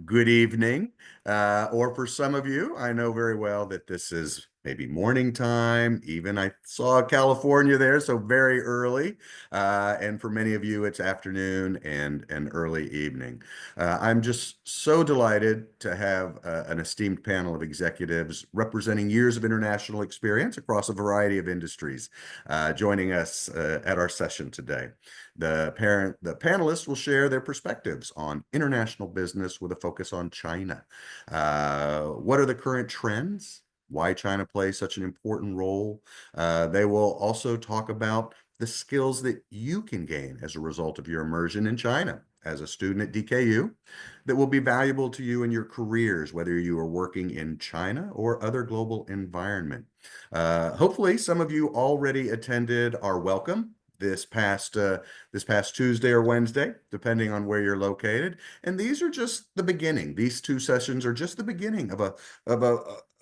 good evening. Or for some of you, I know very well that this is maybe morning time. Even I saw California there, so very early. And for many of you, it's afternoon and early evening. I'm just so delighted to have an esteemed panel of executives representing years of international experience across a variety of industries joining us at our session today. The panelists will share their perspectives on international business with a focus on China. What are the current trends? Why China plays such an important role? They will also talk about the skills that you can gain as a result of your immersion in China as a student at DKU that will be valuable to you in your careers, whether you are working in China or other global environment. Hopefully, some of you already attended our welcome this past Tuesday or Wednesday, depending on where you're located. And these are just the beginning. These two sessions are just the beginning of a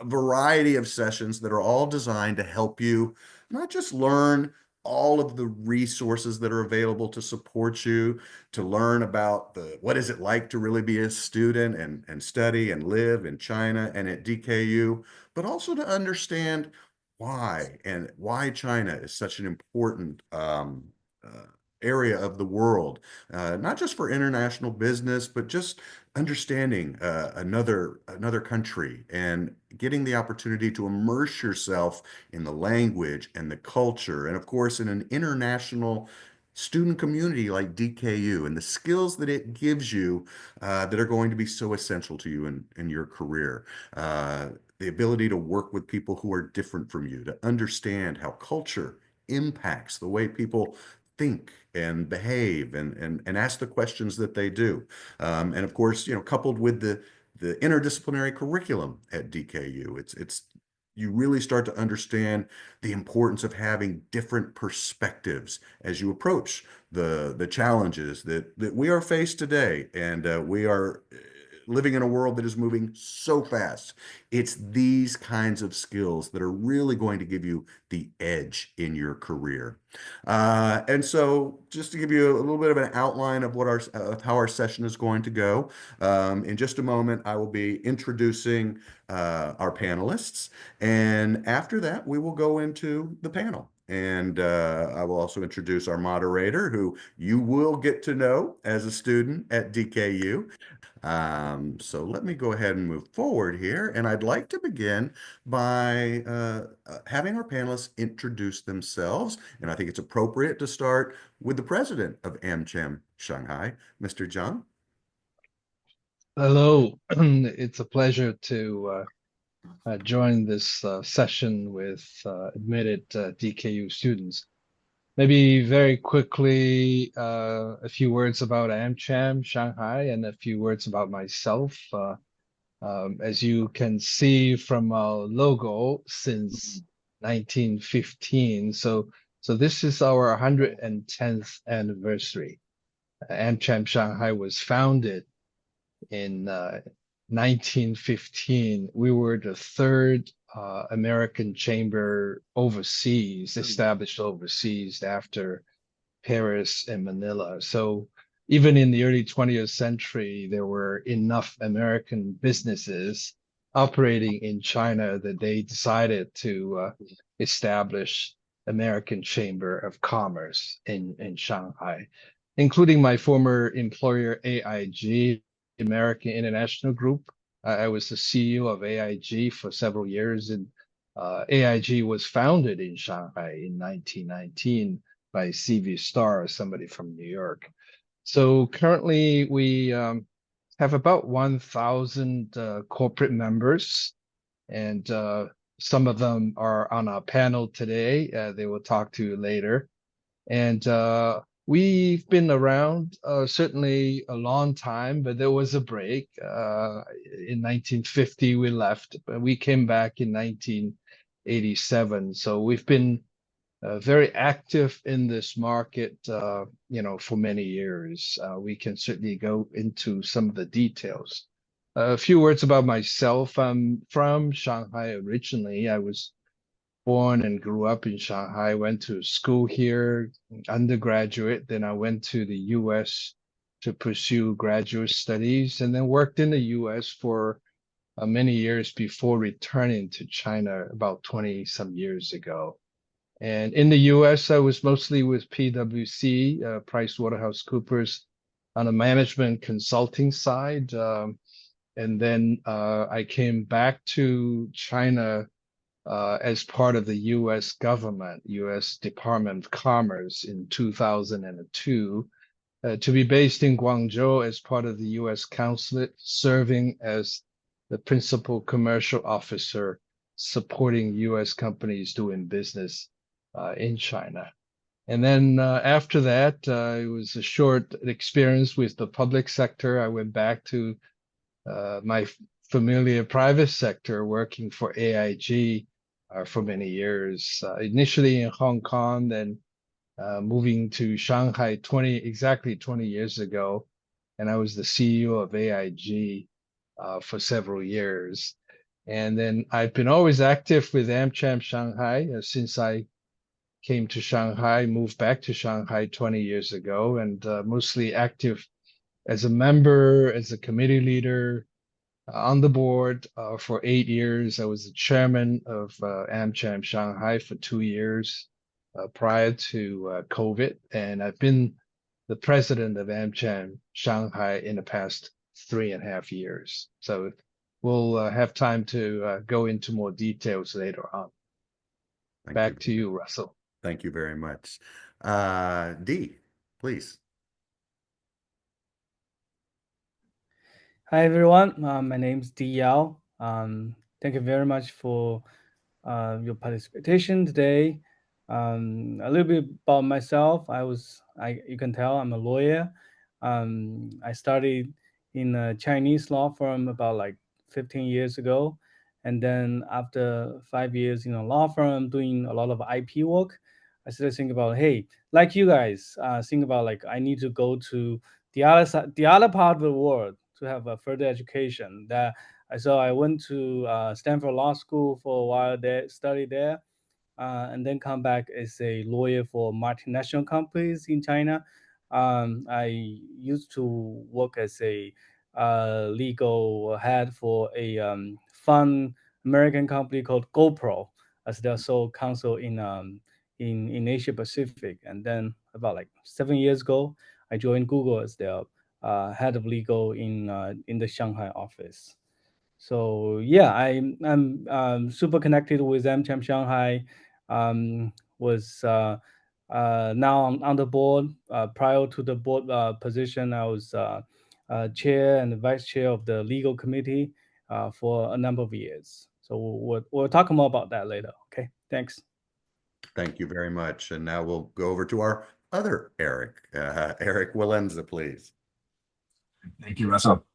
variety of sessions that are all designed to help you not just learn all of the resources that are available to support you, to learn about what is it like to really be a student and study and live in China and at DKU, but also to understand why China is such an important uh, area of the world, not just for international business, but just understanding another country and getting the opportunity to immerse yourself in the language and the culture, and of course, in an international student community like DKU and the skills that it gives you that are going to be so essential to you in your career. The ability to work with people who are different from you, to understand how culture impacts the way people think and behave and ask the questions that they do. And of course, coupled with the interdisciplinary curriculum at DKU, it's you really start to understand the importance of having different perspectives as you approach the challenges that we are faced today. And we are living in a world that is moving so fast. It's these kinds of skills that are really going to give you the edge in your career. And so, just to give you a little bit of an outline of how our session is going to go, in just a moment, I will be introducing our panelists, and after that, we will go into the panel. And I will also introduce our moderator, who you will get to know as a student at DKU. So let me go ahead and move forward here. And I'd like to begin by having our panelists introduce themselves. And I think it's appropriate to start with the president of AmCham Shanghai, Mr. Zhang. Hello, it's a pleasure to join this session with admitted DKU students. Maybe very quickly, a few words about AmCham Shanghai and a few words about myself. As you can see from our logo, since 1915, so this is our 110th anniversary. AmCham Shanghai was founded in 1915. We were the third American chamber overseas, established overseas after Paris and Manila. So even in the early 20th century, there were enough American businesses operating in China that they decided to establish American Chamber of Commerce in Shanghai, including my former employer, AIG, American International Group. I was the CEO of AIG for several years, and AIG was founded in Shanghai in 1919 by C.V. Starr, somebody from New York. So currently we have about 1,000 corporate members, and some of them are on our panel today. They will talk to you later. And we've been around certainly a long time, but there was a break. In 1950, we left, but we came back in 1987. So we've been very active in this market, for many years. We can certainly go into some of the details. A few words about myself. I'm from Shanghai originally. I was born and grew up in Shanghai, went to school here, undergraduate. Then I went to the US to pursue graduate studies, and then worked in the US for many years before returning to China about 20 some years ago. And in the US, I was mostly with PwC, PricewaterhouseCoopers, on a management consulting side. And then I came back to China as part of the US government, US Department of Commerce in 2002, to be based in Guangzhou as part of the US consulate, serving as the principal commercial officer supporting US companies doing business in China. And then after that, it was a short experience with the public sector. I went back to my familiar private sector, working for AIG for many years, initially in Hong Kong, then moving to Shanghai exactly 20 years ago. And I was the CEO of AIG for several years. And then I've been always active with AmCham Shanghai since I came to Shanghai, moved back to Shanghai 20 years ago, and mostly active as a member, as a committee leader, on the board for 8 years. I was the chairman of AmCham Shanghai for 2 years prior to COVID, and I've been the president of AmCham Shanghai in the past 3.5 years. So we'll have time to go into more details later on. Thank you. Back to you, Russell. Thank you very much. Dee, please. Hi everyone, my name is Di Yao. Thank you very much for your participation today. A little bit about myself. You can tell I'm a lawyer. I studied in a Chinese law firm about like 15 years ago. And then after 5 years in a law firm doing a lot of IP work, I started thinking about, hey, like you guys, think about like I need to go to the other side, the other part of the world to have a further education. So I went to Stanford Law School for a while there, studied there, and then come back as a lawyer for multinational companies in China. I used to work as a legal head for a fun American company called GoPro as their sole counsel in Asia Pacific. And then about like 7 years ago, I joined Google as their head of legal in the Shanghai office. So yeah, I'm super connected with AmCham Shanghai. Was Now I'm on the board. Prior to the board position, I was chair and vice chair of the legal committee for a number of years. So we'll talk more about that later. Okay, thanks. Thank you very much. And now we'll go over to our other Eric, Eric Walenza, please. Thank you, Russell.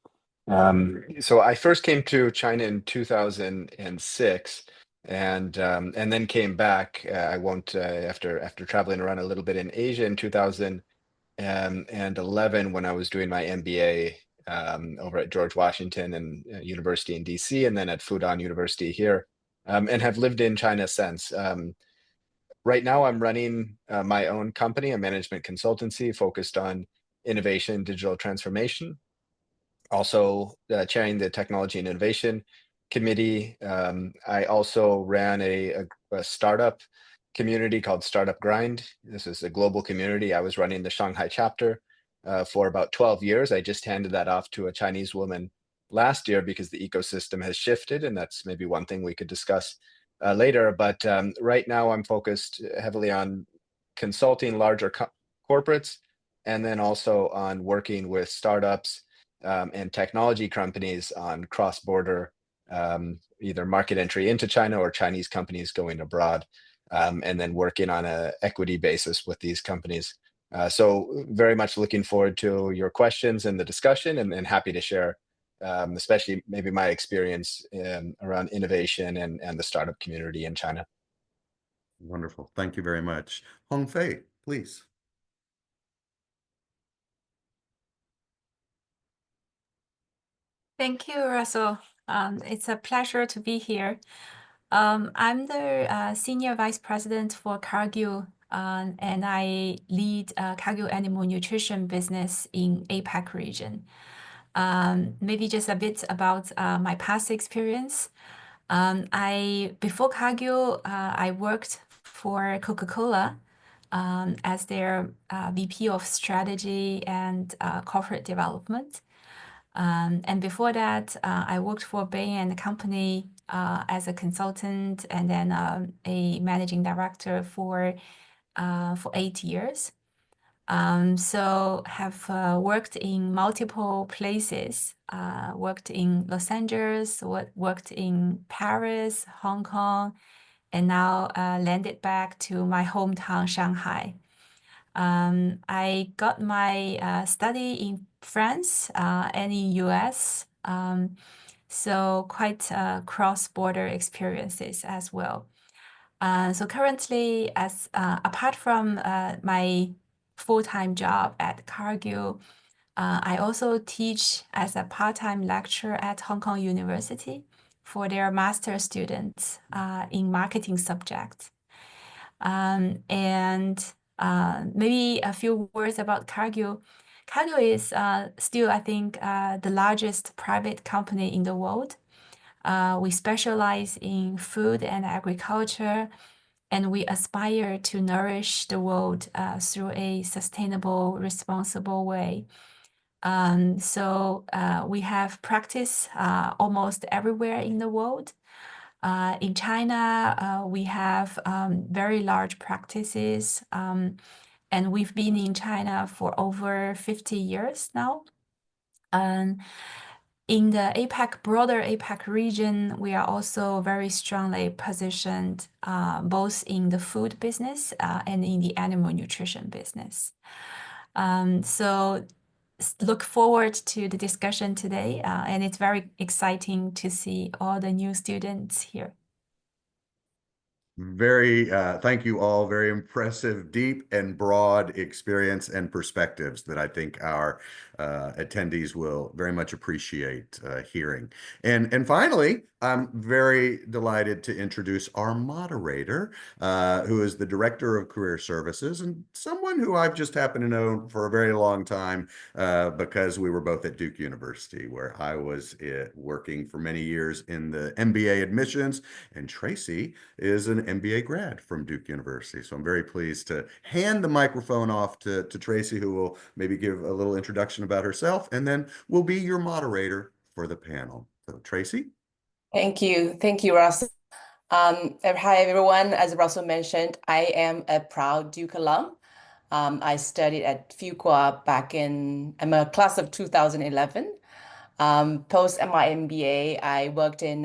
So I first came to China in 2006, and then came back. I won't after traveling around a little bit in Asia in 2011 when I was doing my MBA over at George Washington and University in DC, and then at Fudan University here, and have lived in China since. Right now, I'm running my own company, a management consultancy focused on innovation and digital transformation. Also chairing the technology and innovation committee. I also ran a startup community called Startup Grind. This is a global community. I was running the Shanghai chapter for about 12 years. I just handed that off to a Chinese woman last year because the ecosystem has shifted, and that's maybe one thing we could discuss later. But right now I'm focused heavily on consulting larger corporates, and then also on working with startups and technology companies on cross-border either market entry into China or Chinese companies going abroad, and then working on an equity basis with these companies. So very much looking forward to your questions and the discussion, and happy to share, especially maybe my experience around innovation and the startup community in China. Wonderful. Thank you very much. Hong Fei, please. Thank you, Russell. It's a pleasure to be here. I'm the Senior Vice President for Cargill and I lead Kagyu Animal Nutrition business in APAC region. Maybe just a bit about my past experience. Before Kagyu, I worked for Coca-Cola as their VP of strategy and corporate development. And before that, I worked for Bain & Company as a consultant and then a managing director for 8 years. So have worked in multiple places, worked in Los Angeles, worked in Paris, Hong Kong, and now landed back to my hometown, Shanghai. I got my study in France and in US, so quite cross-border experiences as well. So currently, apart from my full-time job at Cargill, I also teach as a part-time lecturer at Hong Kong University for their master students in marketing subjects. And maybe a few words about Cargill. Cargill is still, I think, the largest private company in the world. We specialize in food and agriculture, and we aspire to nourish the world through a sustainable, responsible way. So we have practice almost everywhere in the world. In China, we have very large practices, and we've been in China for over 50 years now. In the broader APAC region, we are also very strongly positioned both in the food business and in the animal nutrition business. So look forward to the discussion today, and it's very exciting to see all the new students here. Thank you all. Very impressive, deep and broad experience and perspectives that I think our attendees will very much appreciate hearing. And finally, I'm very delighted to introduce our moderator, who is the Director of Career Services and someone who I've just happened to know for a very long time because we were both at Duke University, where I was working for many years in the MBA admissions, and Tracy is an MBA grad from Duke University. So I'm very pleased to hand the microphone off to Tracy, who will maybe give a little introduction about herself, and then will be your moderator for the panel. So Tracy? Thank you. Thank you, Russell. Hi, everyone. As Russell mentioned, I am a proud Duke alum. I studied at Fuqua I'm a class of 2011. Post my MBA, I worked in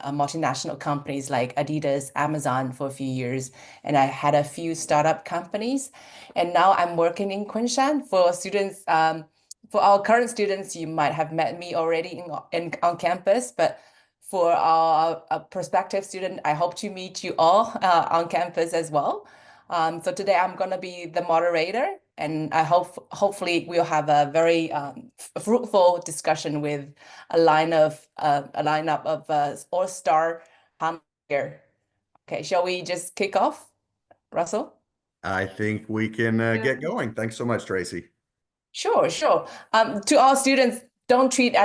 multinational companies like Adidas, Amazon for a few years, and I had a few startup companies. And now I'm working in Kunshan for students. For our current students, you might have met me already on campus, but for our prospective student, I hope to meet you all on campus as well. So today I'm going to be the moderator, and I hopefully we'll have a very fruitful discussion with a lineup of all-star panel here. Okay, shall we just kick off, Russell? I think we can get going. Thanks so much, Tracy. Sure. To all students, don't treat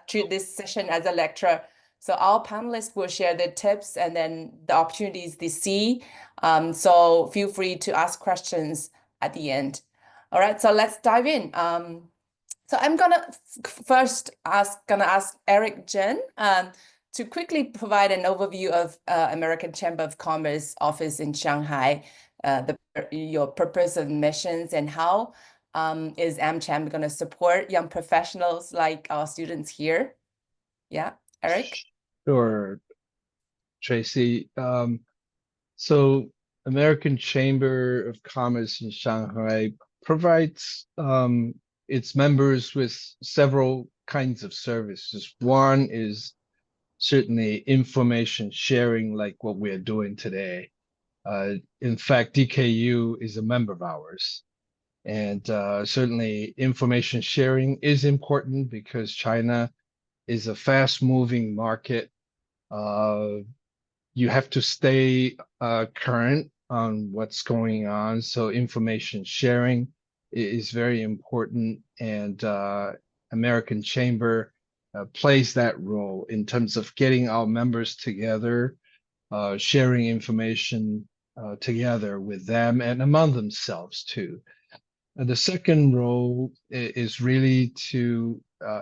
treat this session as a lecture. So our panelists will share their tips and then the opportunities they see. So feel free to ask questions at the end. All right, so let's dive in. So I'm gonna ask Eric Jen to quickly provide an overview of American Chamber of Commerce office in Shanghai, your purpose and missions, and how is AmCham going to support young professionals like our students here? Yeah, Eric? Sure, Tracy. So American Chamber of Commerce in Shanghai provides its members with several kinds of services. One is certainly information sharing, like what we are doing today. In fact, DKU is a member of ours. And certainly information sharing is important because China is a fast-moving market. You have to stay current on what's going on. So information sharing is very important, and American Chamber plays that role in terms of getting our members together, sharing information together with them and among themselves too. And the second role is really to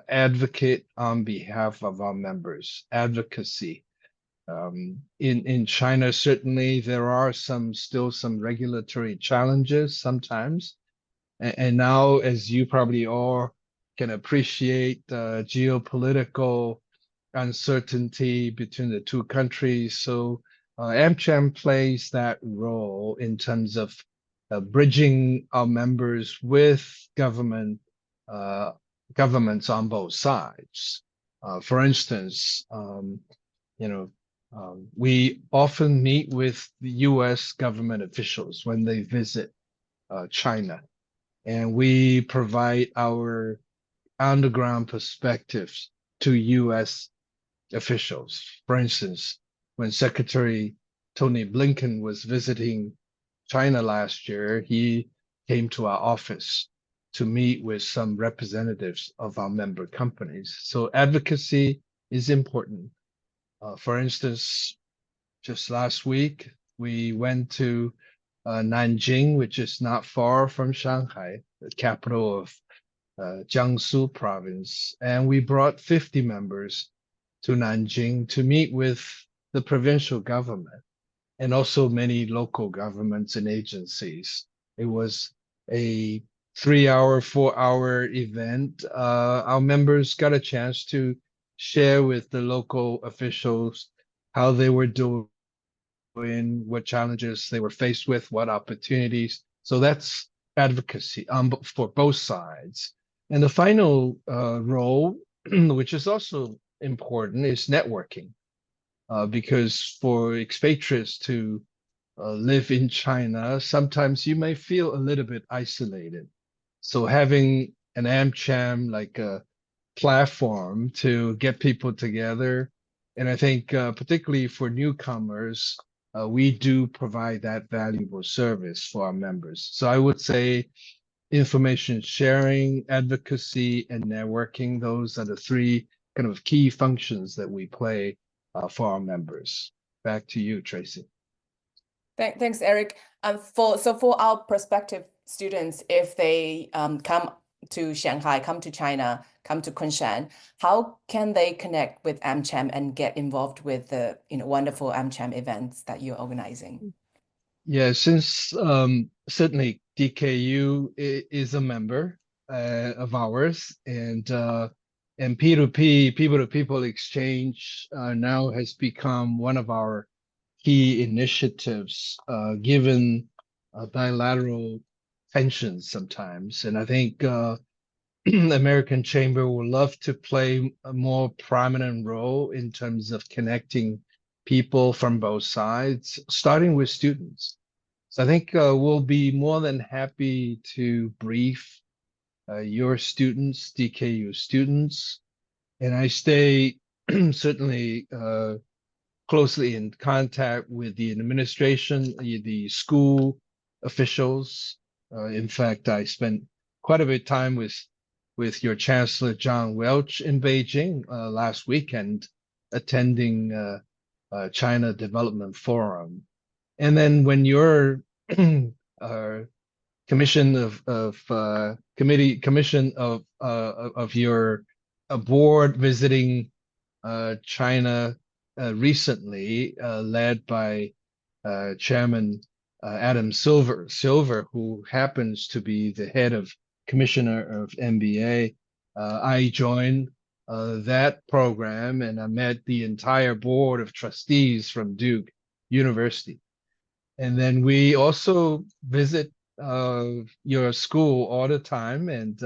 advocate on behalf of our members, advocacy. In China, certainly there are still some regulatory challenges sometimes. And now, as you probably all can appreciate, geopolitical uncertainty between the two countries. So AmCham plays that role in terms of bridging our members with governments on both sides. For instance, we often meet with the U.S. government officials when they visit China, and we provide our on-the-ground perspectives to U.S. officials. For instance, when Secretary Tony Blinken was visiting China last year, he came to our office to meet with some representatives of our member companies. So advocacy is important. For instance, just last week, we went to Nanjing, which is not far from Shanghai, the capital of Jiangsu province, and we brought 50 members to Nanjing to meet with the provincial government and also many local governments and agencies. It was a 3-hour, 4-hour event. Our members got a chance to share with the local officials how they were doing, what challenges they were faced with, what opportunities. So that's advocacy for both sides. And the final role, which is also important, is networking. Because for expatriates to live in China, sometimes you may feel a little bit isolated. So having an AmCham like a platform to get people together, and I think particularly for newcomers, we do provide that valuable service for our members. So I would say information sharing, advocacy, and networking, those are the three kind of key functions that we play for our members. Back to you, Tracy. Thanks, Eric. For our prospective students, if they come to Shanghai, come to China, come to Kunshan, how can they connect with AmCham and get involved with the wonderful AmCham events that you're organizing? Yeah, since certainly DKU is a member of ours, and P2P, people-to-people exchange now has become one of our key initiatives, given bilateral tensions sometimes. And I think American Chamber would love to play a more prominent role in terms of connecting people from both sides, starting with students. So I think we'll be more than happy to brief your students, DKU students, and I stay certainly closely in contact with the administration, the school officials. In fact, I spent quite a bit of time with your Chancellor John Welch in Beijing last weekend, attending China Development Forum. And then when your commission of your board visiting China recently, led by Chairman Adam Silver, who happens to be the head of commissioner of MBA, I joined that program, and I met the entire board of trustees from Duke University. And then we also visit your school all the time. And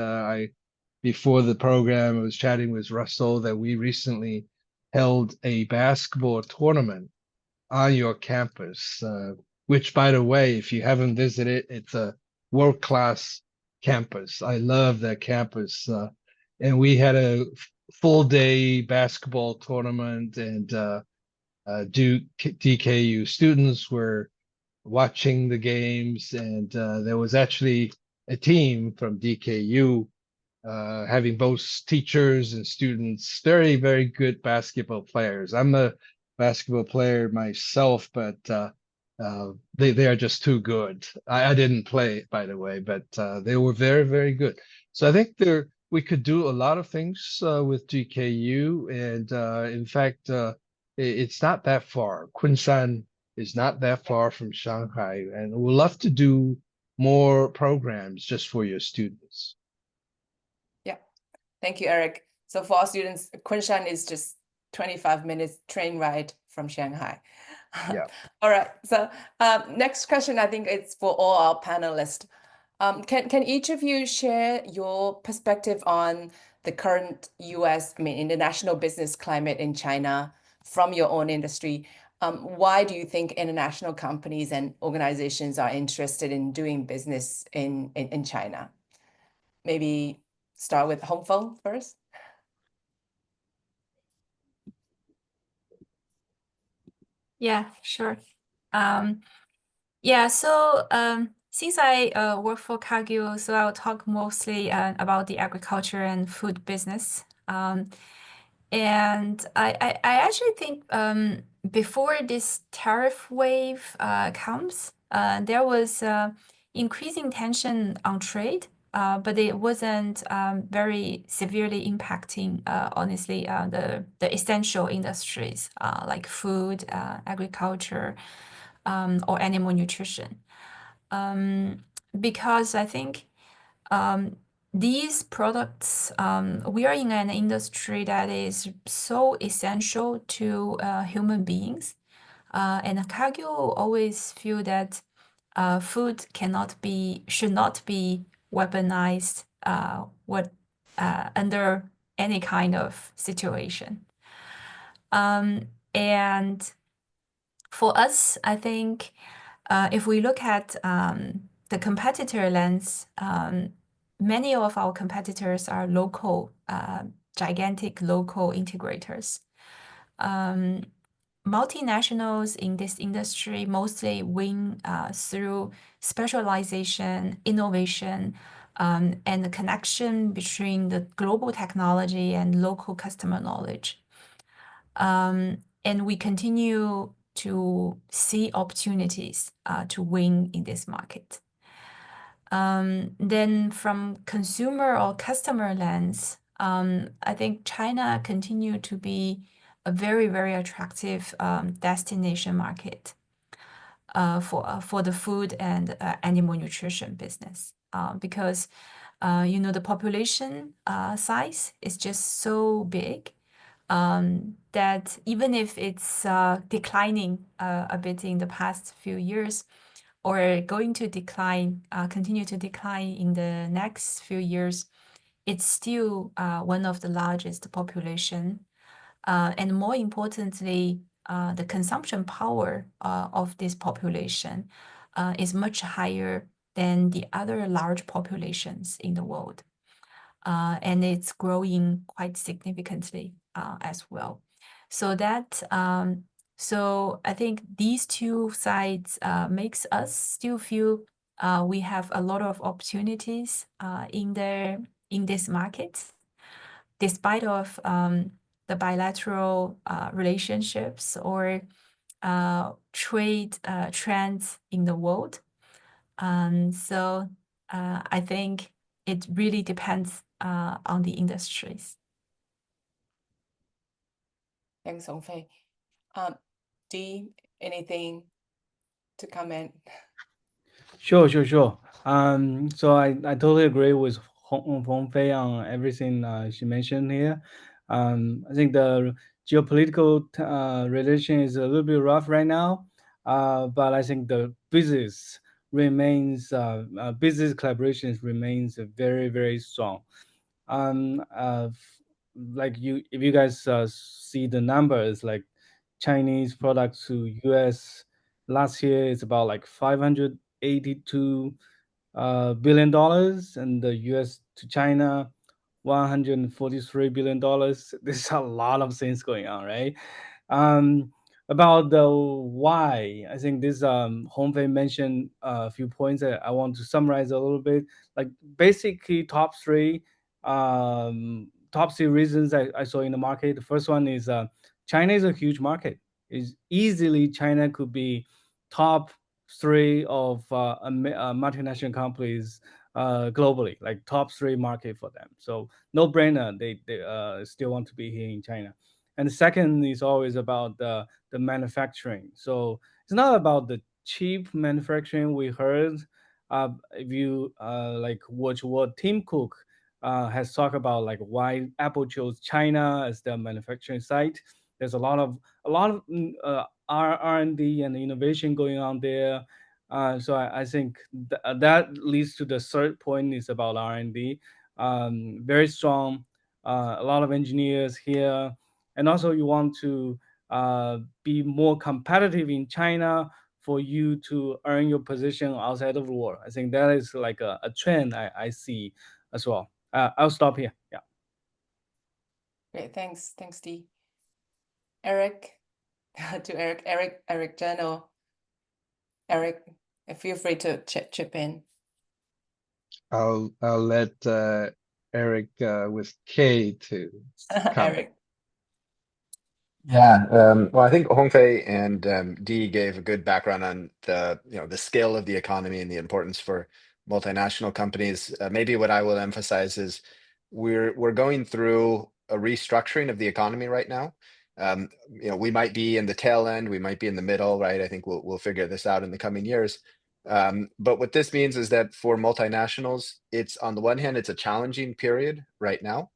before the program, I was chatting with Russell that we recently held a basketball tournament on your campus, which, by the way, if you haven't visited, it's a world-class campus. I love that campus. And we had a full-day basketball tournament, and DKU students were watching the games, and there was actually a team from DKU having both teachers and students, very, very good basketball players. I'm a basketball player myself, but they are just too good. I didn't play, by the way, but they were very, very good. So I think we could do a lot of things with GKU, and in fact, it's not that far. Kunshan is not that far from Shanghai, and we'd love to do more programs just for your students. Yeah, thank you, Eric. So for our students, Kunshan is just 25 minutes train ride from Shanghai. Yeah. All right. So next question, I think it's for all our panelists. Can each of you share your perspective on the current US, international business climate in China from your own industry? Why do you think international companies and organizations are interested in doing business in China? Maybe start with Hong Feng first. Yeah, sure. Yeah, so since I work for Cargill, so I'll talk mostly about the agriculture and food business. And I actually think before this tariff wave comes, there was increasing tension on trade, but it wasn't very severely impacting, honestly, the essential industries like food, agriculture, or animal nutrition. Because I think these products, we are in an industry that is so essential to human beings. And Cargill always feel that food should not be weaponized under any kind of situation. And for us, I think if we look at the competitor lens, many of our competitors are local, gigantic local integrators. Multinationals in this industry mostly win through specialization, innovation, and the connection between the global technology and local customer knowledge. And we continue to see opportunities to win in this market. Then from consumer or customer lens, I think China continue to be a very, very attractive destination market for the food and animal nutrition business because the population size is just so big that even if it's declining a bit in the past few years, or going to continue to decline in the next few years, it's still one of the largest population. And more importantly, the consumption power of this population is much higher than the other large populations in the world. And it's growing quite significantly as well. So I think these two sides makes us still feel we have a lot of opportunities in this market, despite of the bilateral relationships or trade trends in the world. So I think it really depends on the industries. Thanks, Hongfei. Dee, anything to comment? Sure. So I totally agree with Hong Fei on everything she mentioned here. I think the geopolitical relation is a little bit rough right now, but I think the business collaborations remains very, very strong. Like if you guys see the numbers, like Chinese products to US last year is about like $582 billion, and the US to China $143 billion. There's a lot of things going on, right? about the why, I think this Hongfei mentioned a few points that I want to summarize a little bit. Like basically top three reasons I saw in the market. The first one is China is a huge market. Is easily China could be top three of multinational companies globally, like top three market for them. So no brainer. They still want to be here in China. And the second is always about the manufacturing. So it's not about the cheap manufacturing. We heard if you like watch what Tim Cook has talked about, like why Apple chose China as their manufacturing site. There's a lot of R&D and innovation going on there. So I think that leads to the third point is about R&D. Very strong, a lot of engineers here, and also you want to be more competitive in China for you to earn your position outside of the world. I think that is like a trend I see as well. I'll stop here. Yeah. Great, thanks, Dee. Eric, to Eric Jen or Eric, feel free to chip in. I'll let Eric with K to comment. Eric. Yeah, well, I think Hongfei and Dee gave a good background on the scale of the economy and the importance for multinational companies. Maybe what I will emphasize is we're going through a restructuring of the economy right now. We might be in the tail end, we might be in the middle, right? I think we'll figure this out in the coming years. But what this means is that for multinationals, it's on the one hand, it's a challenging period right now.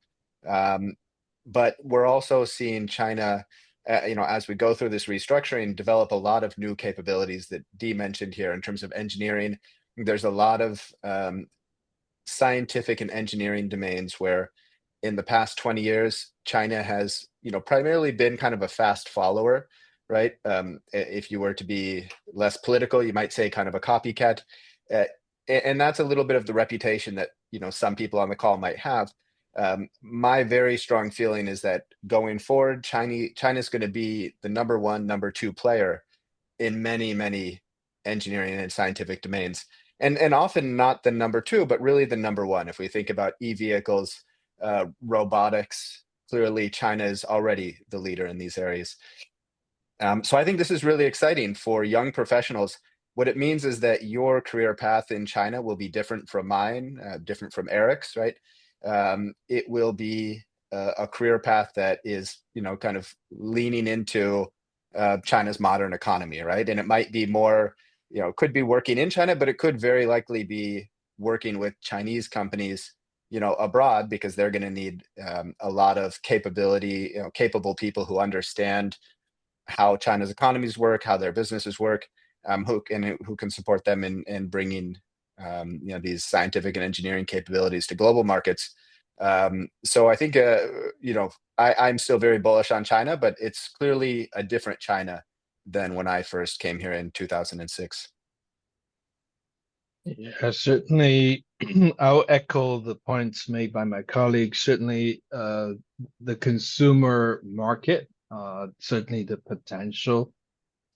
But we're also seeing China, as we go through this restructuring, develop a lot of new capabilities that Dee mentioned here in terms of engineering. There's a lot of scientific and engineering domains where in the past 20 years, China has, primarily been kind of a fast follower, right? If you were to be less political, you might say kind of a copycat. And that's a little bit of the reputation that, some people on the call might have. My very strong feeling is that going forward, China's going to be the number one, number two player in many, many engineering and scientific domains, and often not the number two, but really the number one. If we think about e-vehicles, robotics, clearly China is already the leader in these areas. So I think this is really exciting for young professionals. What it means is that your career path in China will be different from mine, different from Eric's, right? It will be a career path that is, kind of leaning into China's modern economy, right? And it might be more, could be working in China, but it could very likely be working with Chinese companies, abroad, because they're going to need a lot of capability, capable people who understand how China's economies work, how their businesses work, who can support them in bringing these scientific and engineering capabilities to global markets. So I think I'm still very bullish on China, but it's clearly a different China than when I first came here in 2006. Yeah, certainly. I'll echo the points made by my colleagues. Certainly, the consumer market, certainly the potential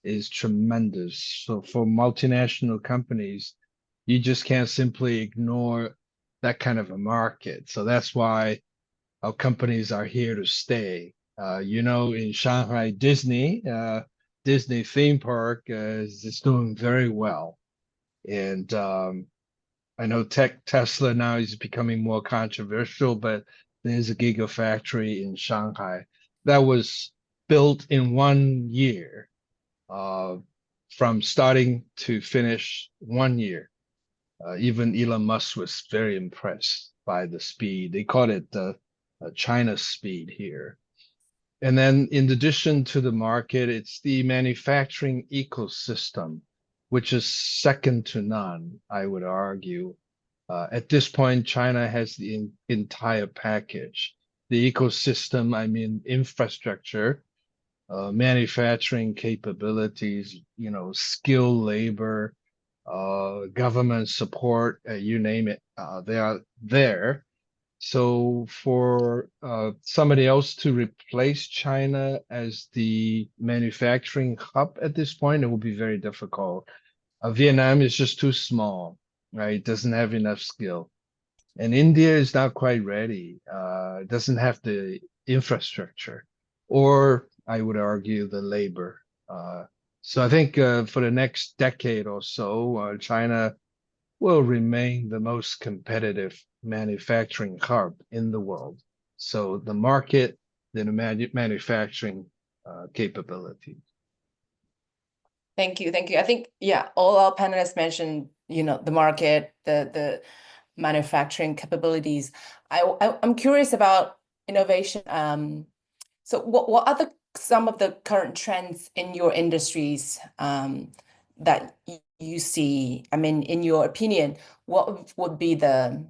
is tremendous. So for multinational companies, you just can't simply ignore that kind of a market. So that's why our companies are here to stay. In Shanghai, Disney theme park is doing very well. And I know Tesla now is becoming more controversial, but there's a gigafactory in Shanghai that was built in 1 year, from starting to finish 1 year. Even Elon Musk was very impressed by the speed. They call it the China speed here. And then in addition to the market, it's the manufacturing ecosystem, which is second to none, I would argue. At this point, China has the entire package. The ecosystem, I mean, infrastructure, manufacturing capabilities, skilled labor, government support, you name it, they are there. So for somebody else to replace China as the manufacturing hub at this point, it will be very difficult. Vietnam is just too small, right? It doesn't have enough skill. And India is not quite ready. It doesn't have the infrastructure, or I would argue the labor. So I think for the next decade or so, China will remain the most competitive manufacturing hub in the world. So the market, the manufacturing capability. Thank you. Thank you. I think, yeah, all our panelists mentioned, the market, the manufacturing capabilities. I'm curious about innovation. So what are some of the current trends in your industries that you see? I mean, in your opinion, what would be the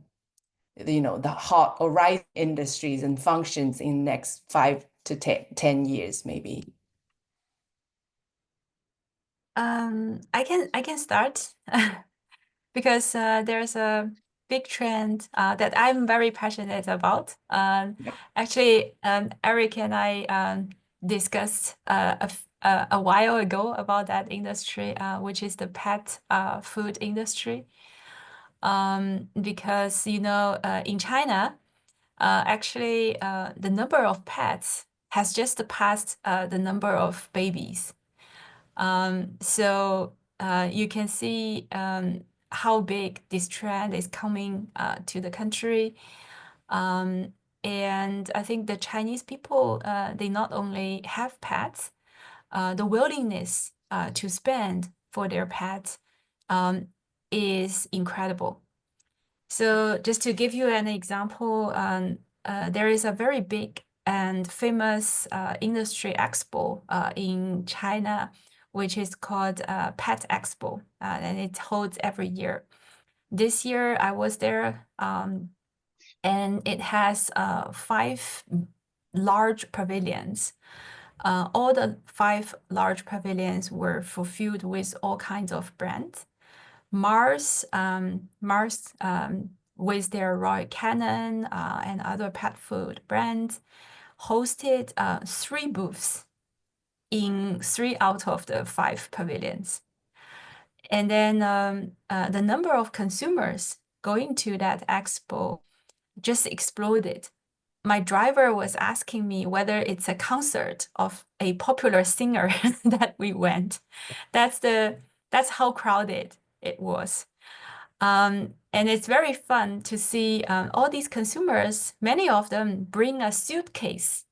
hot or rising industries and functions in the next 5 to 10 years, maybe? I can start because there's a big trend that I'm very passionate about. Actually, Eric and I discussed a while ago about that industry, which is the pet food industry. Because in China, actually, the number of pets has just passed the number of babies. So you can see how big this trend is coming to the country. And I think the Chinese people, they not only have pets, the willingness to spend for their pets is incredible. So just to give you an example, there is a very big and famous industry expo in China, which is called Pet Expo, and it holds every year. This year I was there, and it has 5 large pavilions. All the 5 large pavilions were fulfilled with all kinds of brands. Mars with their Royal Canin and other pet food brands hosted 3 booths in 3 out of the 5 pavilions. And then the number of consumers going to that expo just exploded. My driver was asking me whether it's a concert of a popular singer that we went. That's how crowded it was. And it's very fun to see all these consumers, many of them bring a suitcase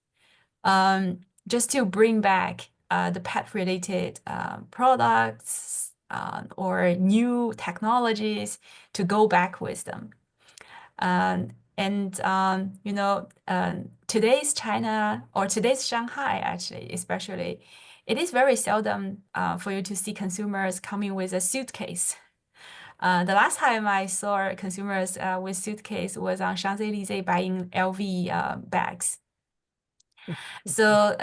just to bring back the pet-related products or new technologies to go back with them. Today's China or today's Shanghai, actually, especially, it is very seldom for you to see consumers coming with a suitcase. The last time I saw consumers with suitcase was on Champs-Élysées buying LV bags. So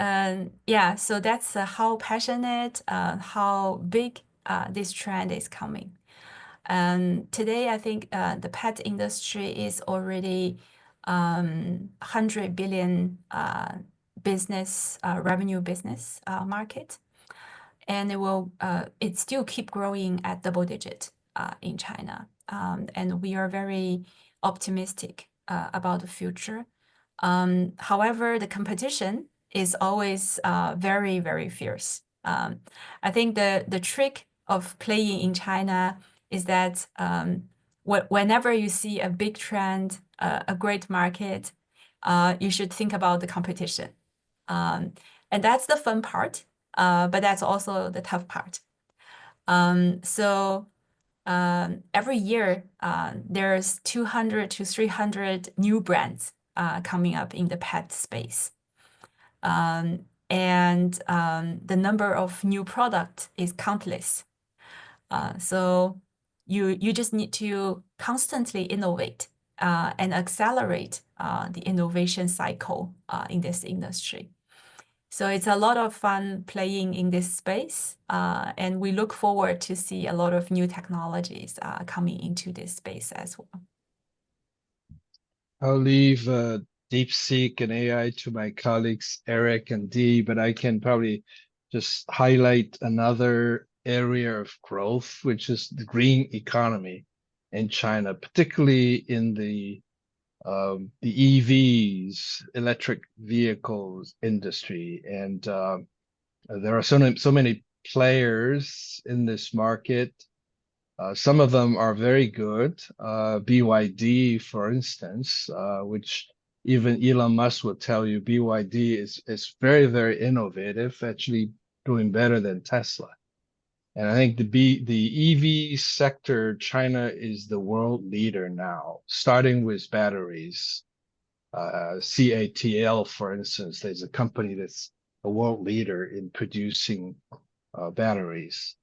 so that's how passionate, how big this trend is coming. Today, I think the pet industry is already 100 billion revenue business market, and it still keep growing at double digit in China. And we are very optimistic about the future. However, the competition is always very, very fierce. I think the trick of playing in China is that whenever you see a big trend, a great market, you should think about the competition. And that's the fun part, but that's also the tough part. Every year, there's 200 to 300 new brands coming up in the pet space. And the number of new products is countless. So you just need to constantly innovate and accelerate the innovation cycle in this industry. So it's a lot of fun playing in this space, and we look forward to see a lot of new technologies coming into this space as well. I'll leave DeepSeek and AI to my colleagues, Eric and Dee, but I can probably just highlight another area of growth, which is the green economy in China, particularly in the EVs, electric vehicles industry. And there are so many players in this market. Some of them are very good. BYD, for instance, which even Elon Musk will tell you, BYD is very, very innovative, actually doing better than Tesla. And I think the EV sector, China is the world leader now, starting with batteries. CATL, for instance, there's a company that's a world leader in producing batteries,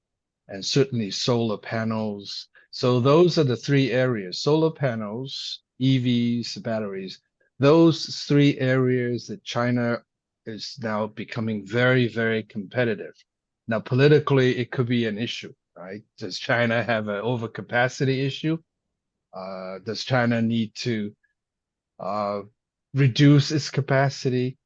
and certainly solar panels. So those are the three areas: solar panels, EVs, batteries. Those three areas that China is now becoming very, very competitive. Now, politically, it could be an issue, right? Does China have an overcapacity issue? Does China need to reduce its capacity?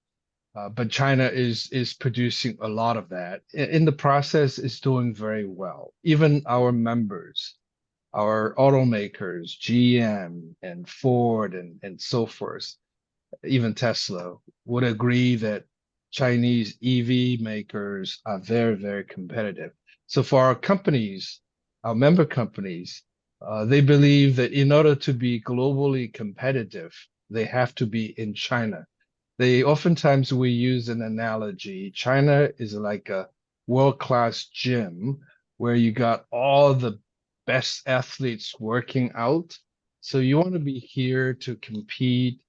But China is producing a lot of that. In the process, is doing very well. Even our members, our automakers, GM and Ford and so forth, even Tesla, would agree that Chinese EV makers are very, very competitive. So for our companies, our member companies, they believe that in order to be globally competitive, they have to be in China. They oftentimes we use an analogy. China is like a world-class gym where you got all the best athletes working out. So you want to be here to compete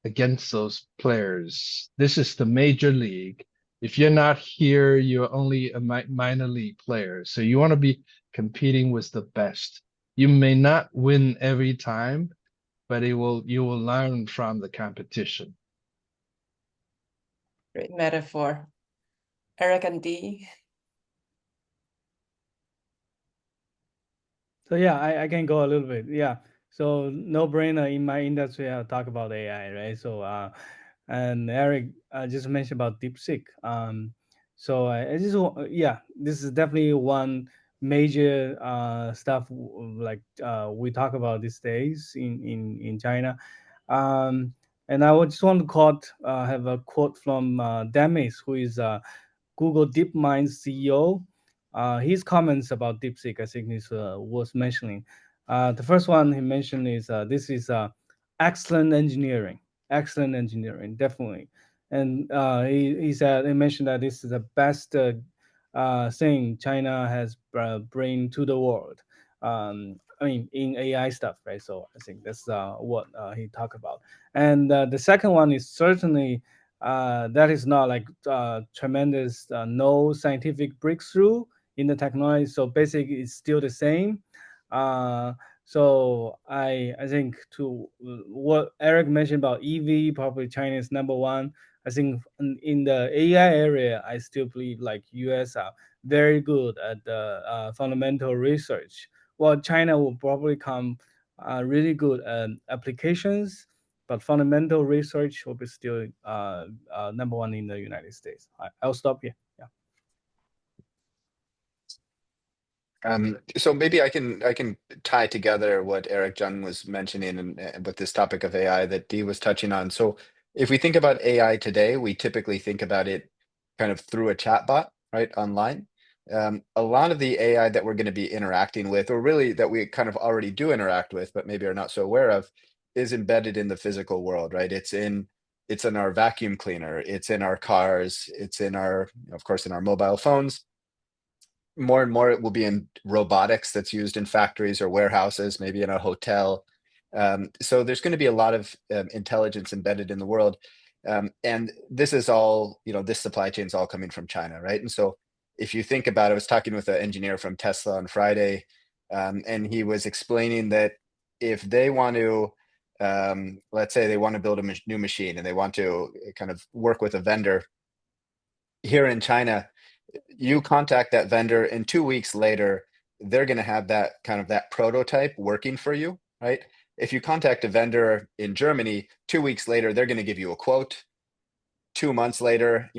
against those players. This is the major league. If you're not here, you're only a minor league player. So you want to be competing with the best. You may not win every time, but you will learn from the competition. Great metaphor. Eric and Dee. So yeah, I can go a little bit. Yeah. So no brainer in my industry, I'll talk about AI, right? So and Eric just mentioned about DeepSeek. So I just yeah, this is definitely one major stuff like we talk about these days in China. And I would just want to quote have a quote from Demis, who is Google DeepMind CEO. His comments about DeepSeek, I think, is worth mentioning. The first one he mentioned is this is excellent engineering, definitely. And he said he mentioned that this is the best thing China has bring to the world. I mean, in AI stuff, right? So I think that's what he talked about. And the second one is certainly that is not like tremendous no scientific breakthrough in the technology. So basically, it's still the same. So I think to what Eric mentioned about EV, probably China is number one. I think in the AI area, I still believe like US are very good at the fundamental research. Well, China will probably come really good at applications, but fundamental research will be still number one in the United States. I'll stop here. Yeah. So maybe I can tie together what Eric Jung was mentioning and with this topic of AI that Dee was touching on. So if we think about AI today, we typically think about it kind of through a chatbot, right, online. A lot of the AI that we're going to be interacting with, or really that we kind of already do interact with, but maybe are not so aware of, is embedded in the physical world, right? It's in our vacuum cleaner, it's in our cars, it's in our, of course, in our mobile phones. More and more it will be in robotics that's used in factories or warehouses, maybe in a hotel. So there's going to be a lot of intelligence embedded in the world. And this is all, this supply chain is all coming from China, right? And so if you think about it, I was talking with an engineer from Tesla on Friday, and he was explaining that if they want to, let's say they want to build a new machine and they want to kind of work with a vendor here in China, you contact that vendor and 2 weeks later, they're going to have that prototype working for you, right? if you contact a vendor in Germany, 2 weeks later, they're going to give you a quote. 2 months later,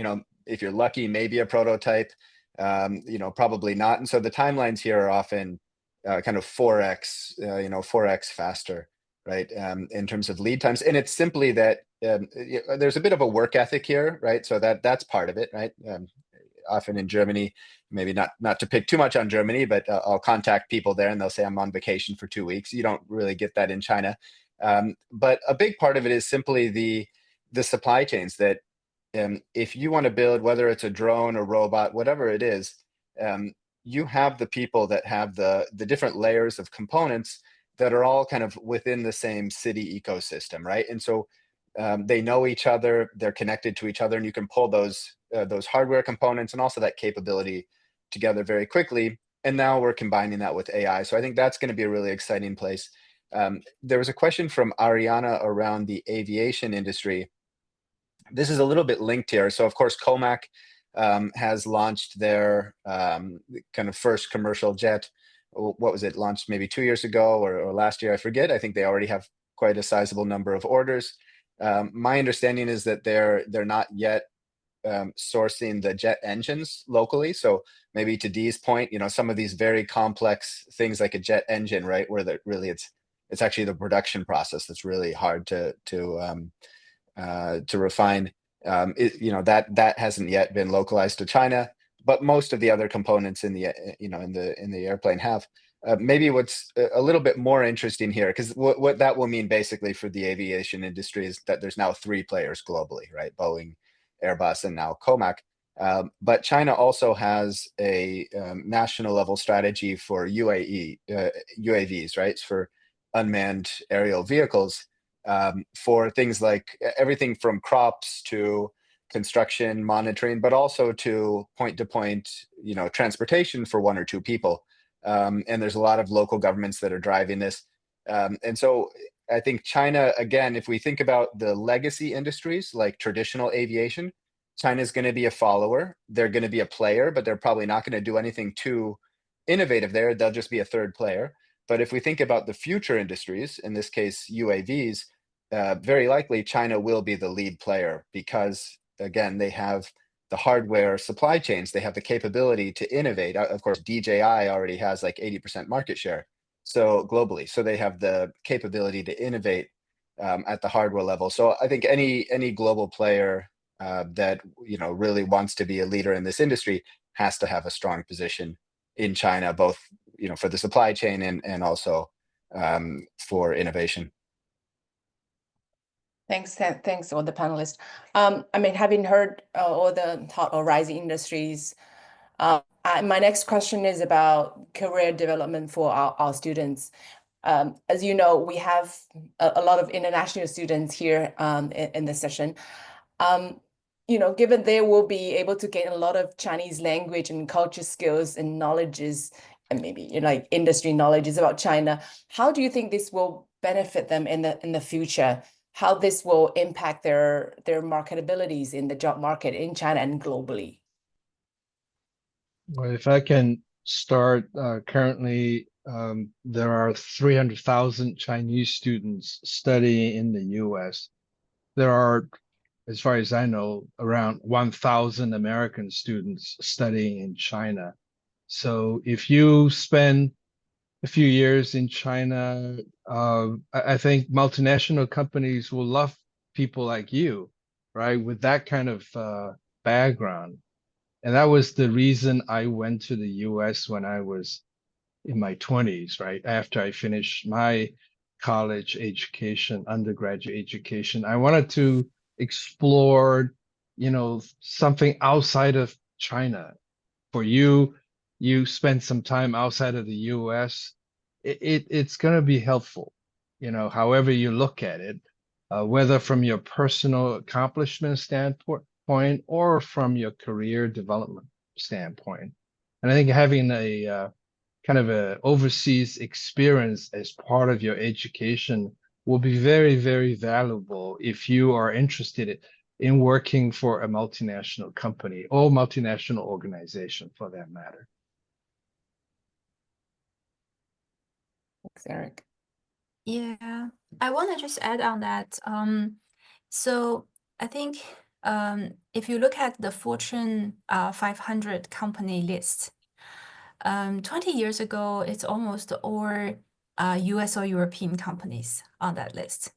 if you're lucky, maybe a prototype, probably not. And so the timelines here are often kind of 4x, 4x faster, right? In terms of lead times. And it's simply that there's a bit of a work ethic here, right? So that's part of it, right? Often in Germany, maybe not to pick too much on Germany, but I'll contact people there and they'll say I'm on vacation for 2 weeks. You don't really get that in China. But a big part of it is simply the supply chains that if you want to build, whether it's a drone or robot, whatever it is, you have the people that have the different layers of components that are all kind of within the same city ecosystem, right? And so they know each other, they're connected to each other, and you can pull those hardware components and also that capability together very quickly. And now we're combining that with AI. So I think that's going to be a really exciting place. There was a question from Ariana around the aviation industry. This is a little bit linked here. So of course, Comac has launched their kind of first commercial jet. What was it, launched maybe 2 years ago or last year? I forget. I think they already have quite a sizable number of orders. My understanding is that they're not yet sourcing the jet engines locally. So maybe to Dee's point, some of these very complex things like a jet engine, right, where really it's actually the production process that's really hard to refine. That hasn't yet been localized to China, but most of the other components in the airplane have. Maybe what's a little bit more interesting here, because what that will mean basically for the aviation industry is that there's now 3 players globally, right? Boeing, Airbus, and now Comac. But China also has a national level strategy for UAVs, right? For unmanned aerial vehicles, for things like everything from crops to construction monitoring, but also to point-to-point, transportation for 1 or 2 people. And there's a lot of local governments that are driving this. And so I think China, again, if we think about the legacy industries like traditional aviation, China is going to be a follower. They're going to be a player, but they're probably not going to do anything too innovative there. They'll just be a third player. But if we think about the future industries, in this case, UAVs, very likely China will be the lead player because, again, they have the hardware supply chains. They have the capability to innovate. Of course, DJI already has like 80% market share, so globally. So they have the capability to innovate at the hardware level. So I think any global player that really wants to be a leader in this industry has to have a strong position in China, both for the supply chain and also for innovation. Thanks all the panelists. Having heard all the hot or rising industries, my next question is about career development for our students. As you know, we have a lot of international students here in this session. Given they will be able to gain a lot of Chinese language and culture skills and knowledges, and maybe like industry knowledges about China, how do you think this will benefit them in the future? How this will impact their marketabilities in the job market in China and globally? Well, if I can start, currently there are 300,000 Chinese students studying in the US. There are, as far as I know, around 1,000 American students studying in China. So if you spend a few years in China, I think multinational companies will love people like you, right? With that kind of background. And that was the reason I went to the US when I was in my 20s, right? After I finished my college education, undergraduate education, I wanted to explore, something outside of China. For you, you spend some time outside of the US, it's going to be helpful, however you look at it, whether from your personal accomplishment standpoint or from your career development standpoint. And I think having a kind of a overseas experience as part of your education will be very, very valuable if you are interested in working for a multinational company or multinational organization for that matter. Thanks, Eric. Yeah, I want to just add on that. So I think if you look at the Fortune 500 company list, 20 years ago, it's almost all US or European companies on that list.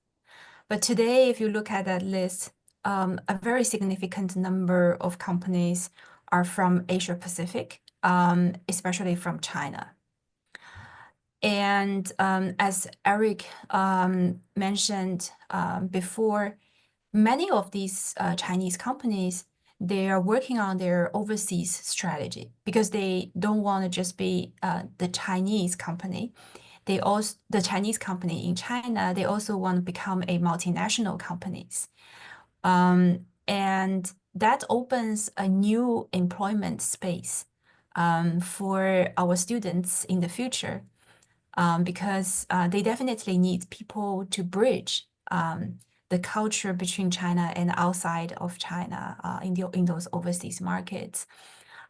But today, if you look at that list, a very significant number of companies are from Asia Pacific, especially from China. And as Eric mentioned before, many of these Chinese companies, they are working on their overseas strategy because they don't want to just be the Chinese company. The Chinese company in China, they also want to become a multinational companies. And that opens a new employment space for our students in the future. Because they definitely need people to bridge the culture between China and outside of China in those overseas markets.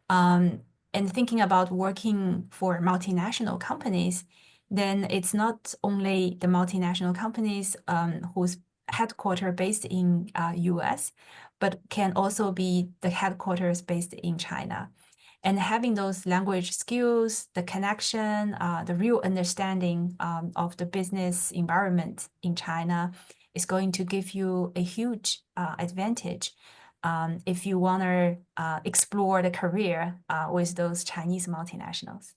And thinking about working for multinational companies, then it's not only the multinational companies whose headquarters based in US, but can also be the headquarters based in China. And having those language skills, the connection, the real understanding of the business environment in China is going to give you a huge advantage if you want to explore the career with those Chinese multinationals.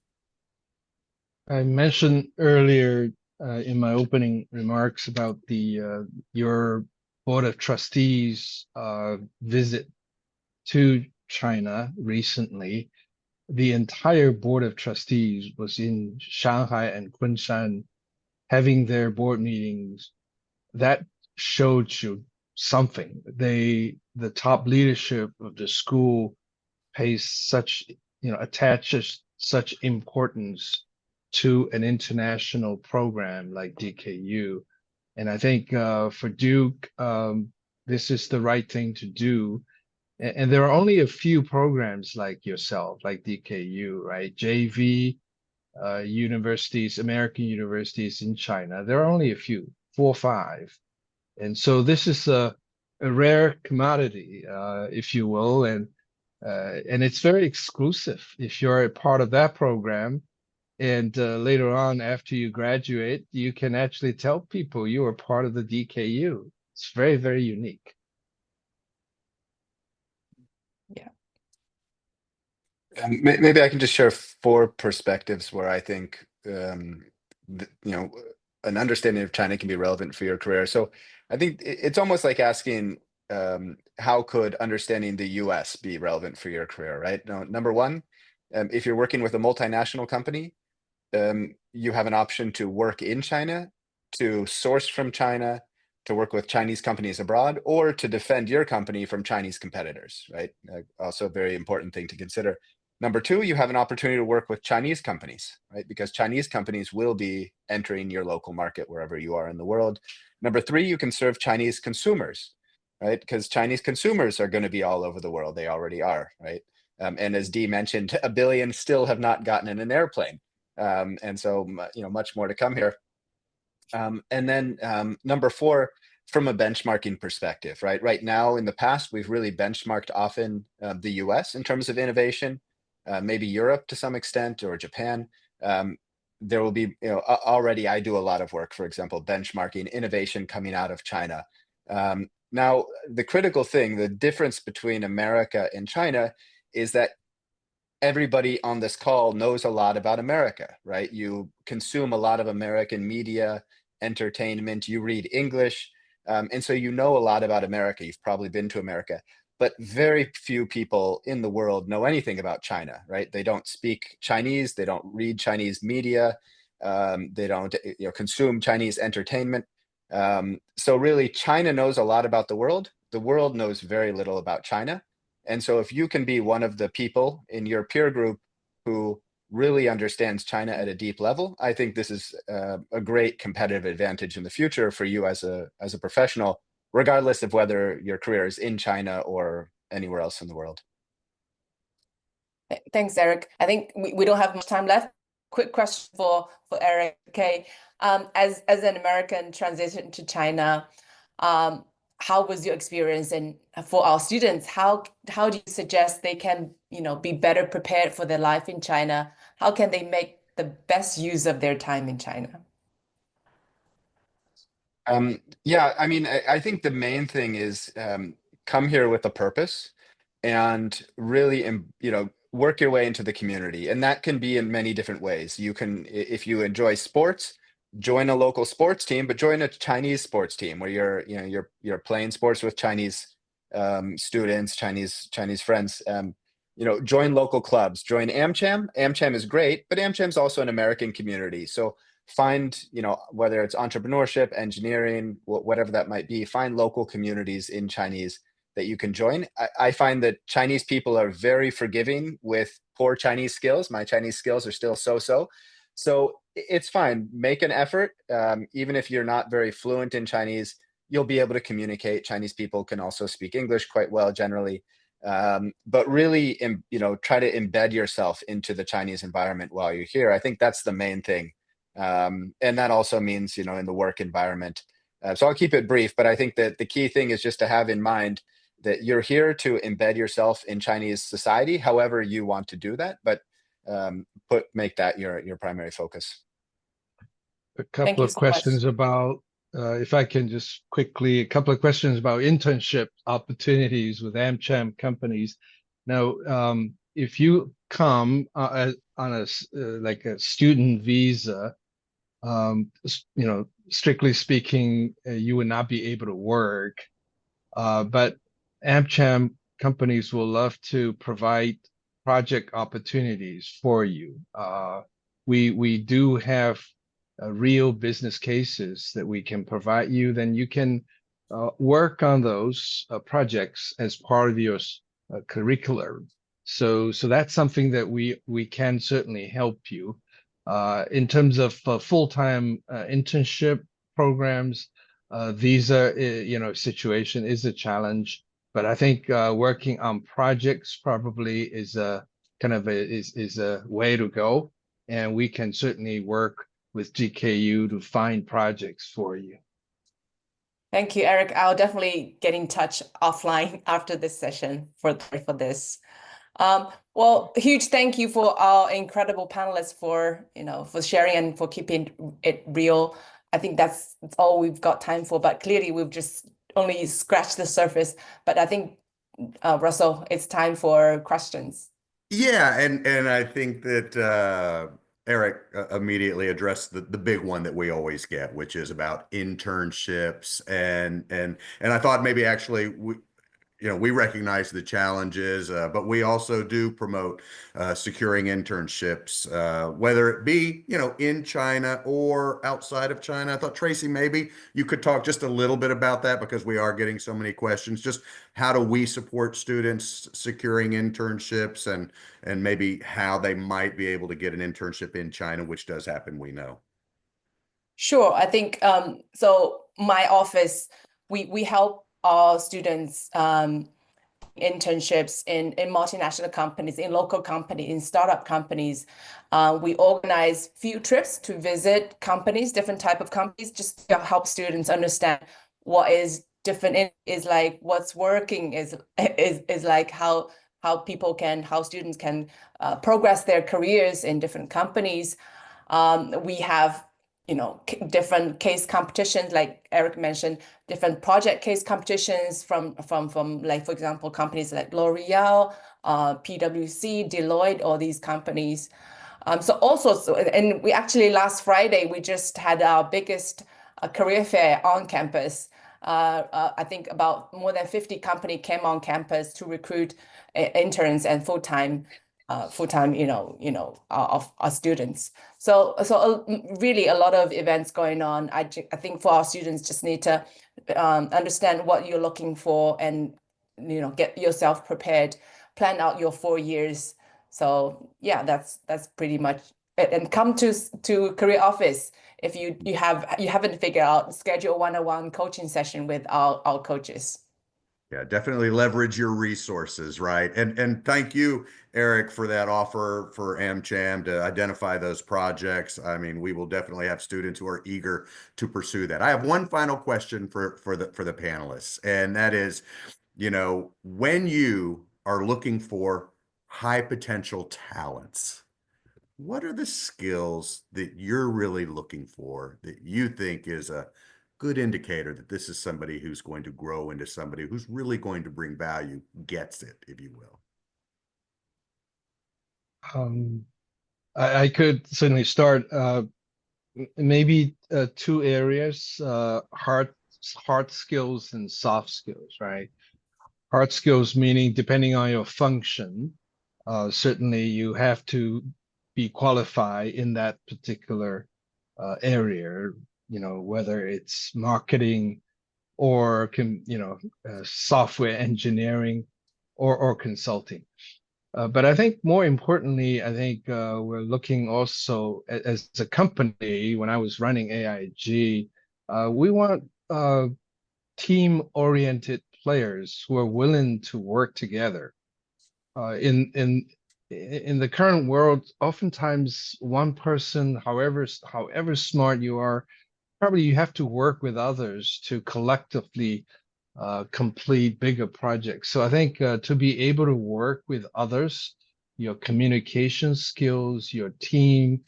I mentioned earlier in my opening remarks about your board of trustees visit to China recently. The entire board of trustees was in Shanghai and Kunshan having their board meetings. That showed you something. The top leadership of the school pays attaches such importance to an international program like DKU. And I think for Duke, this is the right thing to do. And there are only a few programs like yourself, like DKU, right? JV universities, American universities in China. There are only a few, 4 or 5. And so this is a rare commodity, if you will, and it's very exclusive. If you're a part of that program, and later on after you graduate, you can actually tell people you are part of the DKU. It's very, very unique. Yeah. Maybe I can just share 4 perspectives where I think an understanding of China can be relevant for your career. So I think it's almost like asking how could understanding the US be relevant for your career, right? Now, number one, if you're working with a multinational company, you have an option to work in China, to source from China, to work with Chinese companies abroad, or to defend your company from Chinese competitors, right? Also a very important thing to consider. Number 2, you have an opportunity to work with Chinese companies, right? Because Chinese companies will be entering your local market wherever you are in the world. Number 3, you can serve Chinese consumers, right? Because Chinese consumers are going to be all over the world. They already are, right? And as Dee mentioned, 1 billion still have not gotten in an airplane. And so, much more to come here. And then number 4, from a benchmarking perspective, right? Right now, in the past, we've really benchmarked often the US in terms of innovation, maybe Europe to some extent, or Japan. There will be, already I do a lot of work, for example, benchmarking innovation coming out of China. Now, the critical thing, the difference between America and China is that everybody on this call knows a lot about America, right? You consume a lot of American media, entertainment, you read English, and so you know a lot about America. You've probably been to America, but very few people in the world know anything about China, right? They don't speak Chinese, they don't read Chinese media, they don't consume Chinese entertainment. So really, China knows a lot about the world. The world knows very little about China. And so if you can be one of the people in your peer group who really understands China at a deep level, I think this is a great competitive advantage in the future for you as a professional, regardless of whether your career is in China or anywhere else in the world. Thanks, Eric. I think we don't have much time left. quick question for Eric. Okay, as an American transition to China, how was your experience? And for our students, how do you suggest they can, be better prepared for their life in China? How can they make the best use of their time in China? Yeah, I mean, I think the main thing is come here with a purpose and really, work your way into the community. And that can be in many different ways. You can, if you enjoy sports, join a local sports team, but join a Chinese sports team where you're playing sports with Chinese students, Chinese friends. Join local clubs, join AmCham. AmCham is great, but AmCham's also an American community. So find, whether it's entrepreneurship, engineering, whatever that might be, find local communities in Chinese that you can join. I find that Chinese people are very forgiving with poor Chinese skills. My Chinese skills are still so-so. So it's fine. Make an effort. Even if you're not very fluent in Chinese, you'll be able to communicate. Chinese people can also speak English quite well generally. But really, try to embed yourself into the Chinese environment while you're here. I think that's the main thing. And that also means, in the work environment. So I'll keep it brief, but I think that the key thing is just to have in mind that you're here to embed yourself in Chinese society, however you want to do that, but make that your primary focus. A couple you of so much. questions about, if I can just quickly, a couple of questions about internship opportunities with AmCham companies. Now, if you come on like a student visa, strictly speaking, you would not be able to work. But AmCham companies will love to provide project opportunities for you. We do have real business cases that we can provide you. Then you can work on those projects as part of your curriculum. So that's something that we can certainly help you. In terms of full-time internship programs, visa, situation is a challenge, but I think working on projects probably is a is a way to go, and we can certainly work with GKU to find projects for you. Thank you, Eric. I'll definitely get in touch offline after this session for this. Well, huge thank you for our incredible panelists for sharing and for keeping it real. I think that's all we've got time for, but clearly we've just only scratched the surface. But I think, Russell, it's time for questions. Yeah, and I think that Eric immediately addressed the big one that we always get, which is about internships, and I thought maybe actually we recognize the challenges, but we also do promote securing internships, whether it be, in China or outside of China. I thought, Tracy, maybe you could talk just a little bit about that because we are getting so many questions. Just how do we support students securing internships and maybe how they might be able to get an internship in China, which does happen, we know. Sure. I think so my office, we help our students internships in multinational companies, in local companies, in startup companies. We organize field trips to visit companies, different type of companies, just to help students understand what is different is like, what's working is like how students can progress their careers in different companies. We have different case competitions, like Eric mentioned, different project case competitions from like, for example, companies like L'Oreal, PwC, Deloitte, all these companies. And we actually last Friday, we just had our biggest career fair on campus. I think about more than 50 companies came on campus to recruit interns and full-time, of our students. So really a lot of events going on. I think for our students just need to understand what you're looking for and, get yourself prepared, plan out your 4 years. So yeah, that's pretty much it. And come to career office if you haven't figured out, schedule a one-on-one coaching session with our coaches. Yeah, definitely leverage your resources, right? And thank you, Eric, for that offer for AmCham to identify those projects. I mean, we will definitely have students who are eager to pursue that. I have one final question for the panelists, and that is, when you are looking for high potential talents, what are the skills that you're really looking for that you think is a good indicator that this is somebody who's going to grow into somebody who's really going to bring value, gets it, if you will? Um, I could certainly start maybe two areas, hard skills and soft skills, right? Hard skills meaning depending on your function, certainly you have to be qualified in that particular area, whether it's marketing or software engineering or consulting. But I think more importantly, I think we're looking also as a company. When I was running AIG, we want team-oriented players who are willing to work together. In the current world, oftentimes one person, however smart you are, probably you have to work with others to collectively complete bigger projects. So I think to be able to work with others, your communication skills, your team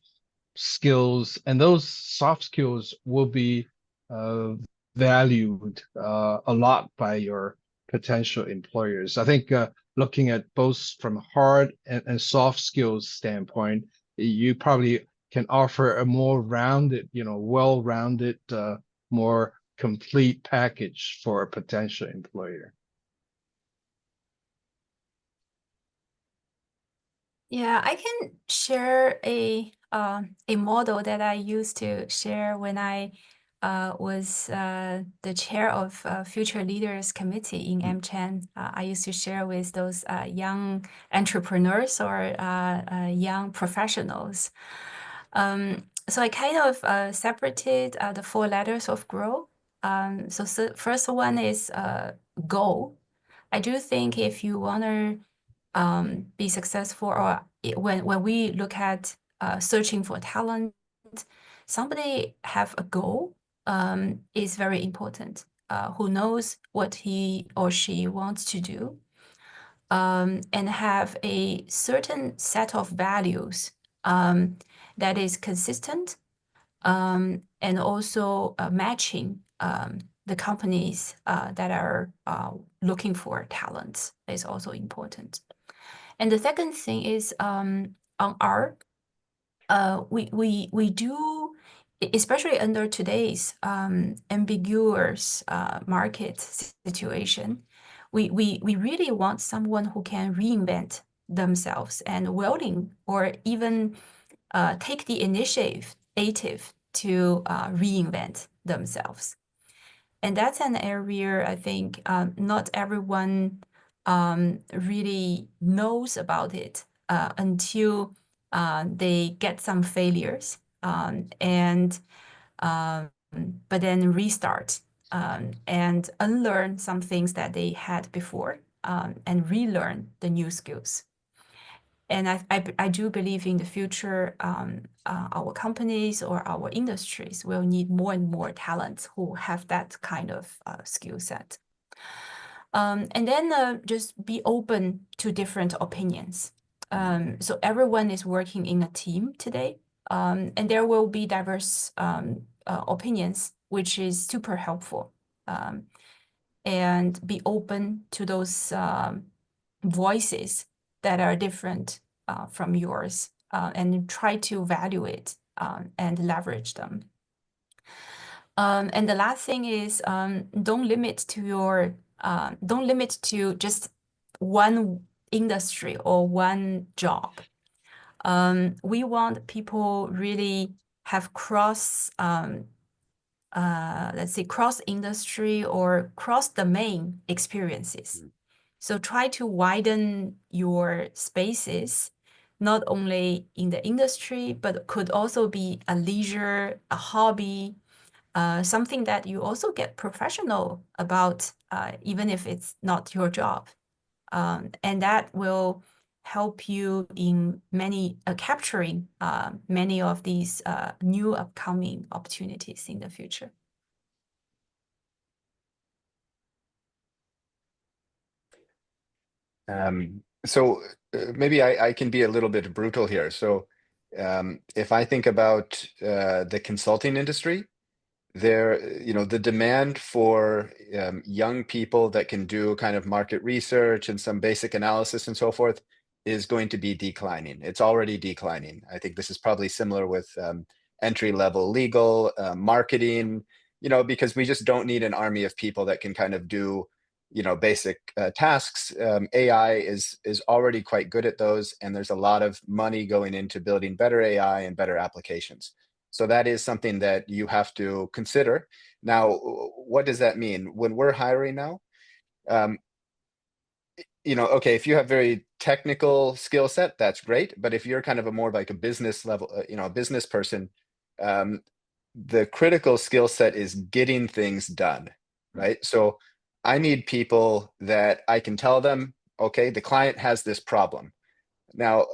skills, and those soft skills will be uh, valued a lot by your potential employers. I think looking at both from hard and soft skills standpoint, you probably can offer a more rounded, well-rounded, more complete package for a potential employer. Yeah, I can share a model that I used to share when I was the chair of Future Leaders Committee in AmCham. I used to share with those young entrepreneurs or young professionals. So I kind of separated the 4 letters of growth. So first one is goal. I do think if you want to be successful, or when we look at searching for talent, somebody have a goal is very important. Who knows what he or she wants to do, and have a certain set of values that is consistent, and also matching the companies that are looking for talents is also important. And the second thing is on art, we do, especially under today's ambiguous market situation, we really want someone who can reinvent themselves and willing or even take the initiative to reinvent themselves. And that's an area I think not everyone really knows about it until they get some failures, and but then restart and unlearn some things that they had before, and relearn the new skills. And I do believe in the future, our companies or our industries will need more and more talents who have that kind of skill set. And then just be open to different opinions. So everyone is working in a team today, and there will be diverse opinions, which is super helpful. And be open to those voices that are different from yours, and try to value it and leverage them. And the last thing is don't limit to just one industry or one job. We want people really have let's say cross industry or cross domain experiences. So try to widen your spaces, not only in the industry, but could also be a leisure, a hobby, something that you also get professional about, even if it's not your job. And that will help you in capturing many of these new upcoming opportunities in the future. So maybe I can be a little bit brutal here. So if I think about the consulting industry, the demand for young people that can do kind of market research and some basic analysis and so forth is going to be declining. It's already declining. I think this is probably similar with entry-level legal, marketing, because we just don't need an army of people that can kind of do basic tasks. AI is already quite good at those, and there's a lot of money going into building better AI and better applications. So that is something that you have to consider. Now, what does that mean? When we're hiring now, okay, if you have very technical skill set, that's great. But if you're kind of a more like a business level, a business person, the critical skill set is getting things done, right? So I need people that I can tell them, okay, the client has this problem. Now,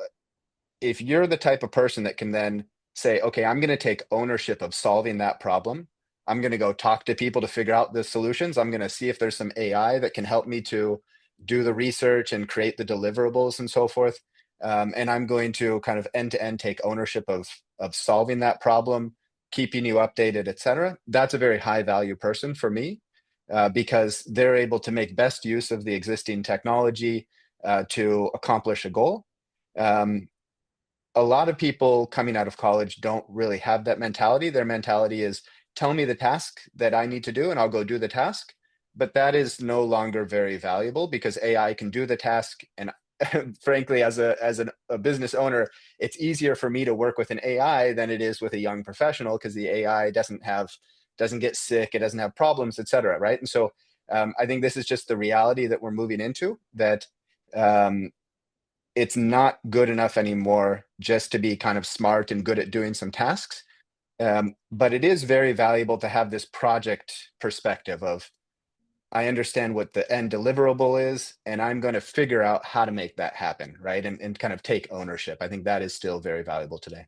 if you're the type of person that can then say, okay, I'm going to take ownership of solving that problem. I'm going to go talk to people to figure out the solutions. I'm going to see if there's some AI that can help me to do the research and create the deliverables and so forth. And I'm going to kind of end-to-end take ownership of solving that problem, keeping you updated, et cetera. That's a very high value person for me because they're able to make best use of the existing technology to accomplish a goal. A lot of people coming out of college don't really have that mentality. Their mentality is, tell me the task that I need to do and I'll go do the task. But that is no longer very valuable because AI can do the task. And frankly, as a business owner, it's easier for me to work with an AI than it is with a young professional because the AI doesn't get sick, it doesn't have problems, et cetera, right? And so I think this is just the reality that we're moving into, that it's not good enough anymore just to be kind of smart and good at doing some tasks. But it is very valuable to have this project perspective of, I understand what the end deliverable is, and I'm going to figure out how to make that happen, right? And kind of take ownership. I think that is still very valuable today.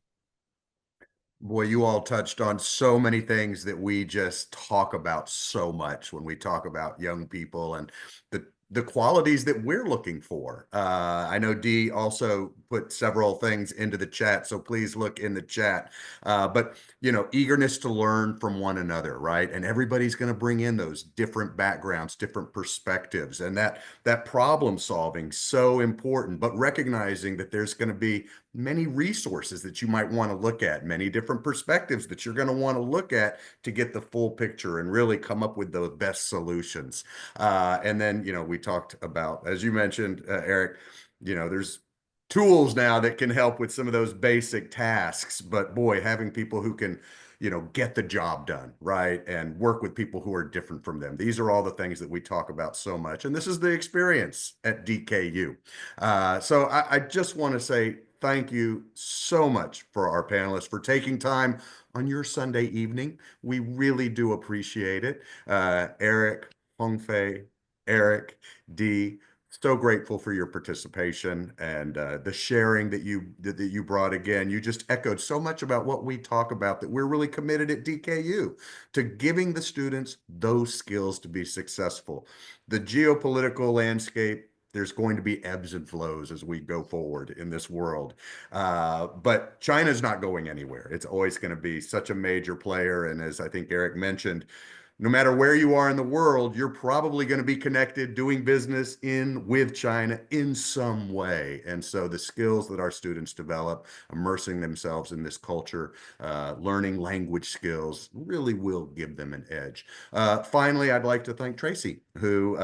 Boy, you all touched on so many things that we just talk about so much when we talk about young people and the qualities that we're looking for. I know Dee also put several things into the chat, so please look in the chat. But eagerness to learn from one another, right? And everybody's going to bring in those different backgrounds, different perspectives, and that problem solving so important. But recognizing that there's going to be many resources that you might want to look at, many different perspectives that you're going to want to look at to get the full picture and really come up with the best solutions. And then, we talked about, as you mentioned, Eric, there's tools now that can help with some of those basic tasks, but boy, having people who can get the job done, right? And work with people who are different from them. These are all the things that we talk about so much. And this is the experience at DKU. So I just want to say thank you so much for our panelists for taking time on your Sunday evening. We really do appreciate it. Eric, Hongfei, Eric, Dee, so grateful for your participation and the sharing that you brought. Again, you just echoed so much about what we talk about, that we're really committed at DKU to giving the students those skills to be successful. The geopolitical landscape, there's going to be ebbs and flows as we go forward in this world. But China's not going anywhere. It's always going to be such a major player. And as I think Eric mentioned, no matter where you are in the world, you're probably going to be connected doing business with China in some way. And so the skills that our students develop, immersing themselves in this culture, learning language skills, really will give them an edge. Finally, I'd like to thank Tracy who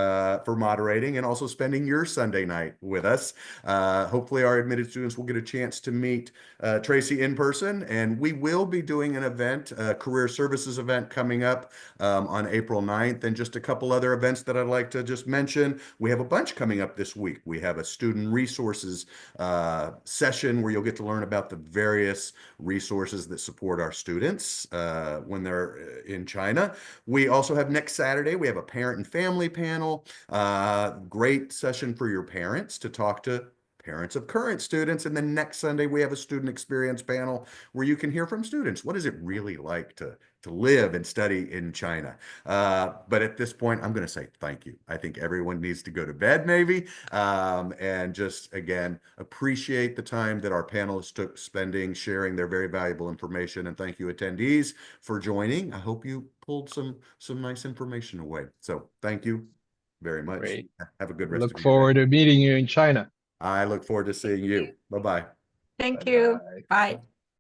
for moderating and also spending your Sunday night with us. Hopefully our admitted students will get a chance to meet Tracy in person, and we will be doing an event, a career services event coming up on April 9th, and just a couple other events that I'd like to just mention. We have a bunch coming up this week. We have a student resources session where you'll get to learn about the various resources that support our students when they're in China. We also have next Saturday, we have a parent and family panel. Great session for your parents to talk to parents of current students. And then next Sunday, we have a student experience panel where you can hear from students. What is it really like to live and study in China? But at this point, I'm going to say thank you. I think everyone needs to go to bed maybe. And just, again, appreciate the time that our panelists took spending sharing their very valuable information. And thank you, attendees, for joining. I hope you pulled some nice information away. So thank you very much. Great. Have a good rest Look of your forward day. to meeting you in China. I look forward to seeing you. Bye-bye. Thank you. Bye. Bye.